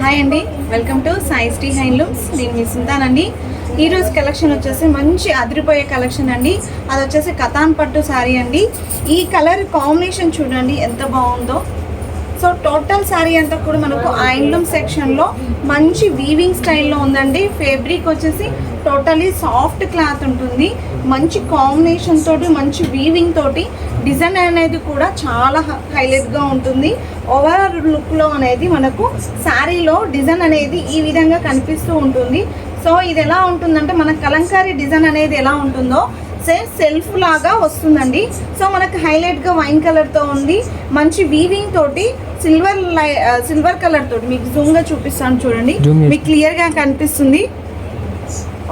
Hi అండి, welcome to Saisri handlooms. నేను మీ సుల్తానండి. ఈరోజు కలెక్షన్ వచ్చేసి మంచి అదిరిపోయే కలెక్షన్ అండి. అది వచ్చేసి కతాన్ పట్టు శారీ అండి. ఈ కలర్ కాంబినేషన్ చూడండి ఎంత బాగుందో. సో టోటల్ శారీ అంతా కూడా మనకు హ్యాండ్లూమ్ సెక్షన్లో మంచి వీవింగ్ స్టైల్లో ఉందండి. ఫ్యాబ్రిక్ వచ్చేసి టోటలీ సాఫ్ట్ క్లాత్ ఉంటుంది. మంచి కాంబినేషన్ తోటి, మంచి వీవింగ్ తోటి డిజైన్ అనేది కూడా చాలా హైలైట్గా ఉంటుంది. ఓవరాల్ లుక్లో అనేది మనకు శారీలో డిజైన్ అనేది ఈ విధంగా కనిపిస్తూ ఉంటుంది. సో ఇది ఎలా ఉంటుందంటే మన కలంకారీ డిజైన్ అనేది ఎలా ఉంటుందో సేమ్ సెల్ఫ్ లాగా వస్తుందండి. సో మనకు హైలైట్గా వైన్ కలర్తో ఉంది. మంచి వీవింగ్ తోటి సిల్వర్ కలర్ తోటి మీకు జూమ్గా చూపిస్తాను చూడండి, మీకు క్లియర్గా కనిపిస్తుంది.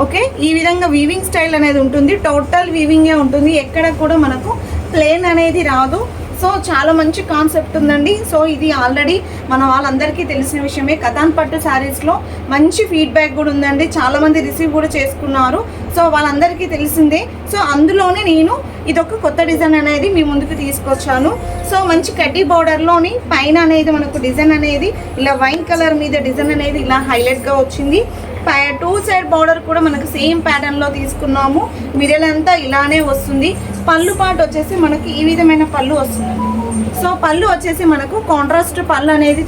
ఓకే, ఈ విధంగా వీవింగ్ స్టైల్ అనేది ఉంటుంది. టోటల్ వీవింగే ఉంటుంది, ఎక్కడ కూడా మనకు ప్లేన్ అనేది రాదు. సో చాలా మంచి కాన్సెప్ట్ ఉందండి. సో ఇది ఆల్రెడీ మన వాళ్ళందరికీ తెలిసిన విషయమే. కతాన్ పట్టు శారీస్లో మంచి ఫీడ్బ్యాక్ కూడా ఉందండి. చాలామంది రిసీవ్ కూడా చేసుకున్నారు. సో వాళ్ళందరికీ తెలిసిందే. సో అందులోనే నేను ఇదొక కొత్త డిజైన్ అనేది మీ ముందుకు తీసుకొచ్చాను. సో మంచి కడ్డీ బార్డర్లోని పైన అనేది మనకు డిజైన్ అనేది ఇలా వైన్ కలర్ మీద డిజైన్ అనేది ఇలా హైలైట్గా వచ్చింది. టూ సైడ్ బార్డర్ కూడా మనకు సేమ్ ప్యాటర్న్లో తీసుకున్నాము. మిడిల్ అంతా ఇలానే వస్తుంది. పళ్ళు పాటు వచ్చేసి మనకి ఈ విధమైన పళ్ళు వస్తుంది. సో పళ్ళు వచ్చేసి మనకు కాంట్రాస్ట్ పళ్ళు అనేది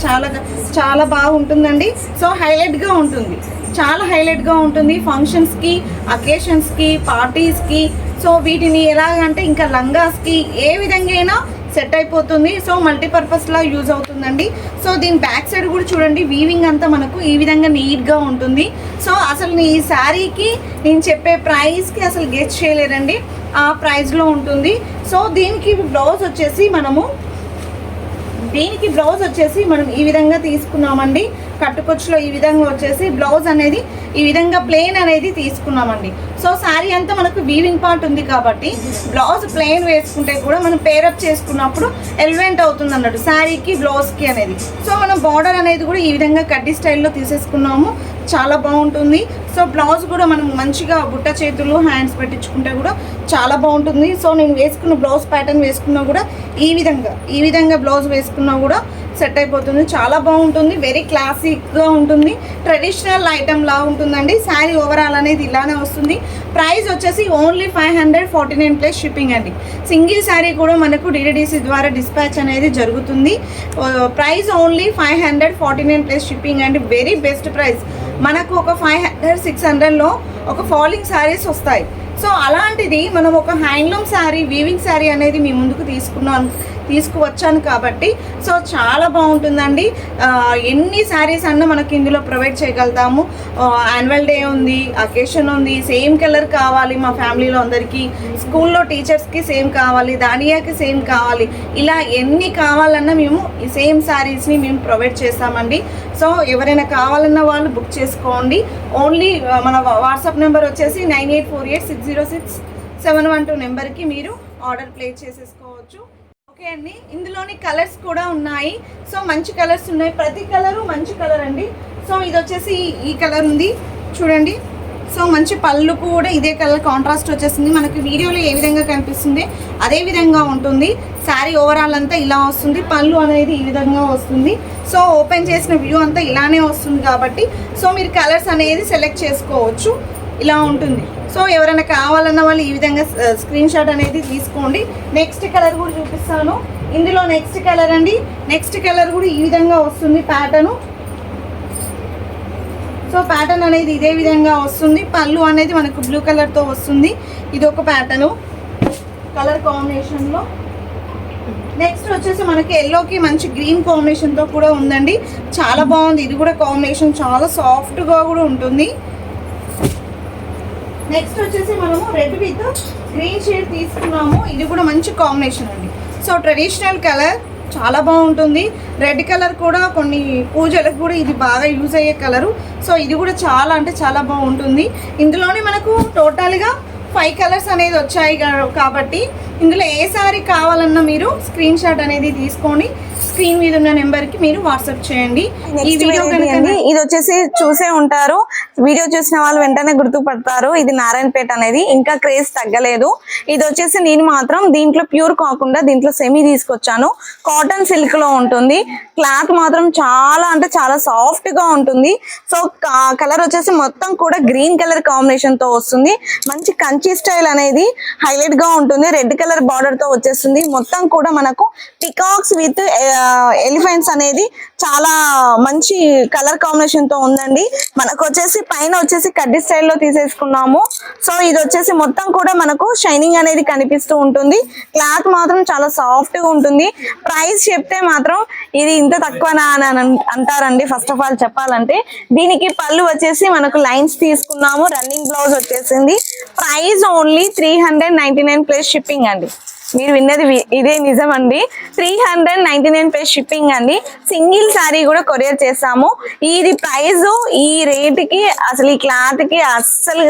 చాలా బాగుంటుందండి. సో హైలైట్గా ఉంటుంది, చాలా హైలైట్గా ఉంటుంది. ఫంక్షన్స్కి, అకేషన్స్కి, పార్టీస్కి, సో వీటిని ఎలాగంటే ఇంకా లంగాస్కి ఏ విధంగా అయినా సెట్ అయిపోతుంది. సో మల్టీపర్పస్లా యూజ్ అవుతుందండి. సో దీని బ్యాక్ సైడ్ కూడా చూడండి, వీవింగ్ అంతా మనకు ఈ విధంగా నీట్గా ఉంటుంది. సో అసలు ఈ శారీకి నేను చెప్పే ప్రైస్కి అసలు గెస్ చేయలేరండి, ఆ ప్రైస్లో ఉంటుంది. సో దీనికి బ్లౌజ్ వచ్చేసి మనం ఈ విధంగా తీసుకున్నామండి. కట్టుకొచ్చులో ఈ విధంగా వచ్చేసి బ్లౌజ్ అనేది ఈ విధంగా ప్లెయిన్ అనేది తీసుకున్నామండి. సో శారీ అంతా మనకు వీవింగ్ పార్ట్ ఉంది కాబట్టి బ్లౌజ్ ప్లెయిన్ వేసుకుంటే కూడా మనం పేరప్ చేసుకున్నప్పుడు ఎలివేట్ అవుతుంది అన్నట్టు శారీకి బ్లౌజ్కి అనేది. సో మనం బార్డర్ అనేది కూడా ఈ విధంగా కడ్డీ స్టైల్లో తీసేసుకున్నాము, చాలా బాగుంటుంది. సో బ్లౌజ్ కూడా మనం మంచిగా బుట్ట చేతులు, హ్యాండ్స్ పెట్టించుకుంటే కూడా చాలా బాగుంటుంది. సో నేను వేసుకున్న బ్లౌజ్ ప్యాటర్న్ వేసుకున్నా కూడా ఈ విధంగా బ్లౌజ్ వేసుకున్నా కూడా సెట్ అయిపోతుంది, చాలా బాగుంటుంది. వెరీ క్లాసిక్గా ఉంటుంది, ట్రెడిషనల్ ఐటమ్ లా ఉంటుందండి. శారీ ఓవరాల్ అనేది ఇలానే వస్తుంది. ప్రైస్ వచ్చేసి ఓన్లీ 549 ప్లస్ షిప్పింగ్ అండి. సింగిల్ శారీ కూడా మనకు DDDC ద్వారా డిస్పాచ్ అనేది జరుగుతుంది. ప్రైస్ ఓన్లీ 549 ప్లస్ షిప్పింగ్ అండి. Very best price. మనకు ఒక 500-600లో ఒక ఫాలింగ్ శారీస్ వస్తాయి. సో అలాంటిది మనం ఒక హ్యాండ్లూమ్ శారీ, వీవింగ్ శారీ అనేది మీ ముందుకు తీసుకువచ్చాను కాబట్టి సో చాలా బాగుంటుందండి. ఎన్ని శారీస్ అన్నా మనకి ఇందులో ప్రొవైడ్ చేయగలుగుతాము. యాన్యువల్ డే ఉంది, అకేషన్ ఉంది, సేమ్ కలర్ కావాలి మా ఫ్యామిలీలో అందరికీ, స్కూల్లో టీచర్స్కి సేమ్ కావాలి, దానియాకి సేమ్ కావాలి, ఇలా ఎన్ని కావాలన్నా మేము ఈ సేమ్ శారీస్ని మేము ప్రొవైడ్ చేస్తామండి. సో ఎవరైనా కావాలన్న వాళ్ళు బుక్ చేసుకోండి. ఓన్లీ మన వాట్సాప్ నెంబర్ వచ్చేసి 9848606712 నెంబర్కి మీరు ఆర్డర్ ప్లేస్ చేసేసుకోవచ్చు. ఓకే అండి, ఇందులోని కలర్స్ కూడా ఉన్నాయి. సో మంచి కలర్స్ ఉన్నాయి, ప్రతి కలరు మంచి కలర్ అండి. సో ఇది వచ్చేసి ఈ కలర్ ఉంది చూడండి. సో మంచి పళ్ళు కూడా ఇదే కలర్ కాంట్రాస్ట్ వచ్చేసింది. మనకి వీడియోలో ఏ విధంగా కనిపిస్తుంది అదే విధంగా ఉంటుంది. శారీ ఓవరాల్ అంతా ఇలా వస్తుంది, పళ్ళు అనేది ఈ విధంగా వస్తుంది. సో ఓపెన్ చేసిన వ్యూ అంతా ఇలానే వస్తుంది కాబట్టి సో మీరు కలర్స్ అనేది సెలెక్ట్ చేసుకోవచ్చు, ఇలా ఉంటుంది. సో ఎవరైనా కావాలన్న వాళ్ళు ఈ విధంగా స్క్రీన్ షాట్ అనేది తీసుకోండి. నెక్స్ట్ కలర్ కూడా చూపిస్తాను. ఇందులో నెక్స్ట్ కలర్ అండి. నెక్స్ట్ కలర్ కూడా ఈ విధంగా వస్తుంది ప్యాటర్ను. సో ప్యాటర్న్ అనేది ఇదే విధంగా వస్తుంది. పళ్ళు అనేది మనకు బ్లూ కలర్తో వస్తుంది. ఇది ఒక ప్యాటర్ను కలర్ కాంబినేషన్లో. నెక్స్ట్ వచ్చేసి మనకి ఎల్లోకి మంచి గ్రీన్ కాంబినేషన్తో కూడా ఉందండి, చాలా బాగుంది. ఇది కూడా కాంబినేషన్ చాలా సాఫ్ట్గా కూడా ఉంటుంది. నెక్స్ట్ వచ్చేసి మనము రెడ్ విత్ గ్రీన్ షేడ్ తీసుకున్నాము. ఇది కూడా మంచి కాంబినేషన్ అండి. సో ట్రెడిషనల్ కలర్ చాలా బాగుంటుంది. రెడ్ కలర్ కూడా కొన్ని పూజలకు కూడా ఇది బాగా యూజ్ అయ్యే కలరు. సో ఇది కూడా చాలా బాగుంటుంది. ఇందులోనే మనకు టోటల్గా 5 కలర్స్ అనేది వచ్చాయి కాబట్టి ఇందులో ఏ సారీ కావాలన్నా మీరు స్క్రీన్ షాట్ అనేది తీసుకొని స్క్రీన్ మీద ఉన్న నెంబర్ కి మీరు వాట్సాప్ చేయండి. ఈ వీడియో ఇది వచ్చేసి చూసే ఉంటారు, వీడియో చూసిన వాళ్ళు వెంటనే గుర్తుపడతారు. ఇది నారాయణపేట అనేది, ఇంకా క్రేజ్ తగ్గలేదు. ఇది వచ్చేసి నేను మాత్రం దీంట్లో ప్యూర్ కాకుండా దీంట్లో సెమీ తీసుకొచ్చాను. కాటన్ సిల్క్ లో ఉంటుంది. క్లాత్ మాత్రం చాలా అంటే చాలా సాఫ్ట్ గా ఉంటుంది. సో కలర్ వచ్చేసి మొత్తం కూడా గ్రీన్ కలర్ కాంబినేషన్ తో వస్తుంది. మంచి కంచి స్టైల్ అనేది హైలైట్ గా ఉంటుంది. రెడ్ కలర్ బార్డర్ తో వచ్చేస్తుంది. మొత్తం కూడా మనకు పికాక్స్ విత్ ఎలిఫెంట్స్ అనేది చాలా మంచి కలర్ కాంబినేషన్ తో ఉందండి. మనకు వచ్చేసి పైన వచ్చేసి కడ్డీ స్టైల్లో తీసేసుకున్నాము. సో ఇది వచ్చేసి మొత్తం కూడా మనకు షైనింగ్ అనేది కనిపిస్తూ ఉంటుంది. క్లాత్ మాత్రం చాలా సాఫ్ట్ గా ఉంటుంది. ప్రైస్ చెప్తే మాత్రం ఇది ఇంత తక్కువనా అని అంటారండి. ఫస్ట్ ఆఫ్ ఆల్ చెప్పాలంటే దీనికి పళ్ళు వచ్చేసి మనకు లైన్స్ తీసుకున్నాము. రన్నింగ్ బ్లౌజ్ వచ్చేసింది. ప్రైస్ ఓన్లీ 399 ప్లస్ షిప్పింగ్ అండి. మీరు విన్నది ఇదే నిజం అండి. 399 ప్లస్ షిప్పింగ్ అండి. సింగిల్ శారీ కూడా కొరియర్ చేస్తాము. ఇది ప్రైస్ ఈ రేట్ కి అసలు ఈ క్లాత్ కి అస్సలు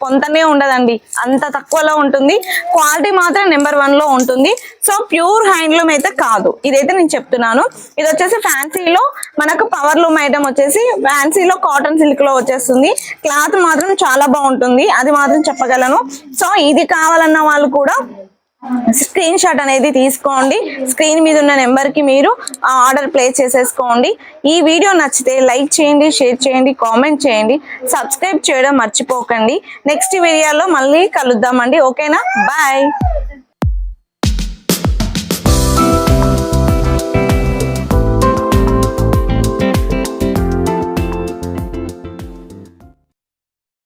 పొంతనే ఉండదండి, అంత తక్కువలో ఉంటుంది. క్వాలిటీ మాత్రం నెంబర్ 1 లో ఉంటుంది. సో ప్యూర్ హ్యాండ్లూమ్ అయితే కాదు, ఇదైతే నేను చెప్తున్నాను. ఇది వచ్చేసి ఫ్యాన్సీలో మనకు పవర్ లూమ్ ఐటమ్ వచ్చేసి ఫ్యాన్సీలో కాటన్ సిల్క్ లో వచ్చేస్తుంది. క్లాత్ మాత్రం చాలా బాగుంటుంది, అది మాత్రం చెప్పగలను. సో ఇది కావాలన్న వాళ్ళు కూడా స్క్రీన్ షాట్ అనేది తీసుకోండి. స్క్రీన్ మీద ఉన్న నెంబర్ కి మీరు ఆర్డర్ ప్లేస్ చేసేసుకోండి. ఈ వీడియో నచ్చితే లైక్ చేయండి, షేర్ చేయండి, కామెంట్ చేయండి, సబ్స్క్రైబ్ చేయడం మర్చిపోకండి. నెక్స్ట్ వీడియోలో మళ్ళీ కలుద్దామండి. ఓకేనా? బాయ్.